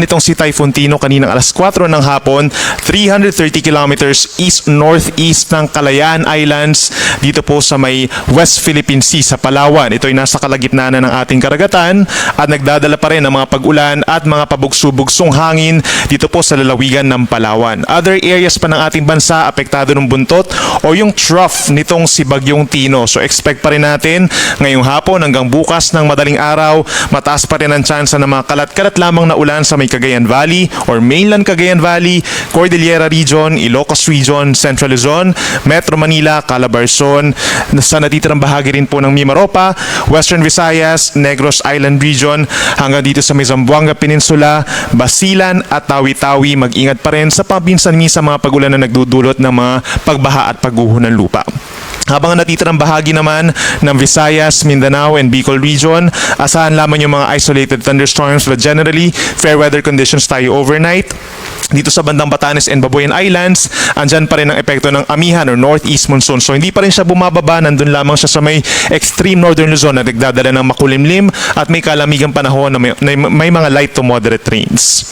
Nitong si Typhoon Tino kaninang alas 4 ng hapon, 330 kilometers east-northeast ng Kalayaan Islands dito po sa may West Philippine Sea sa Palawan. Ito ay nasa kalagitnaan na ng ating karagatan at nagdadala pa rin ng mga pag-ulan at mga pabugso-bugsong hangin dito po sa lalawigan ng Palawan. Other areas pa ng ating bansa apektado ng buntot o yung trough nitong si Bagyong Tino. So expect pa rin natin ngayong hapon hanggang bukas ng madaling araw, mataas pa rin ang tsansa ng mga kalat-kalat lamang na ulan sa may Cagayan Valley or mainland Cagayan Valley, Cordillera Region, Ilocos Region, Central Luzon, Metro Manila, Calabarzon, sa natitirang bahagi rin po ng Mimaropa, Western Visayas, Negros Island Region, hanggang dito sa may Zamboanga Peninsula, Basilan at Tawi-Tawi. Mag-ingat pa rin sa pabinsan-minsan mga pagulan na nagdudulot ng mga pagbaha at pagguho ng lupa. Habang natitirang bahagi naman ng Visayas, Mindanao, and Bicol Region, asahan lamang yung mga isolated thunderstorms but generally, fair weather conditions tayo overnight. Dito sa bandang Batanes and Babuyan Islands, andyan pa rin ang epekto ng amihan or northeast monsoon. So hindi pa rin siya bumababa, nandun lamang siya sa may extreme northern Luzon na nagdadala ng makulimlim at may kalamigang panahon na may mga light to moderate rains.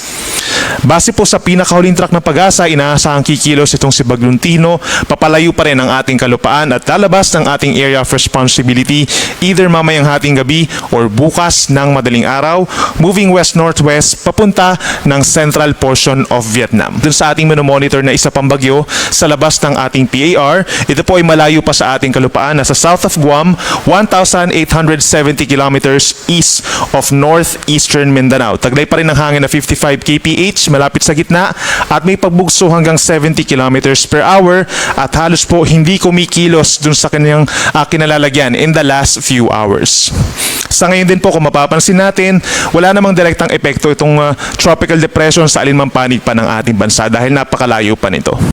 Base po sa pinakahuling track ng Pag-asa, inaasahang kikilos itong si Bagyong Tino, papalayo pa rin ang ating kalupaan at lalabas ng ating area of responsibility either mamayang hating gabi or bukas ng madaling araw, moving west-northwest papunta ng central portion of Vietnam. Dun sa ating monitor na isa pang bagyo sa labas ng ating PAR, ito po ay malayo pa sa ating kalupaan, nasa south of Guam, 1,870 kilometers east of northeastern Mindanao. Taglay pa rin ang hangin na 55 kph malapit sa gitna at may pagbugso hanggang 70 kilometers per hour at halos po hindi kumikilos dun sa kanyang kinalalagyan in the last few hours. Sa ngayon din po kung mapapansin natin, wala namang direktang epekto itong tropical depression sa alinmang panig pa ng ating bansa dahil napakalayo pa nito.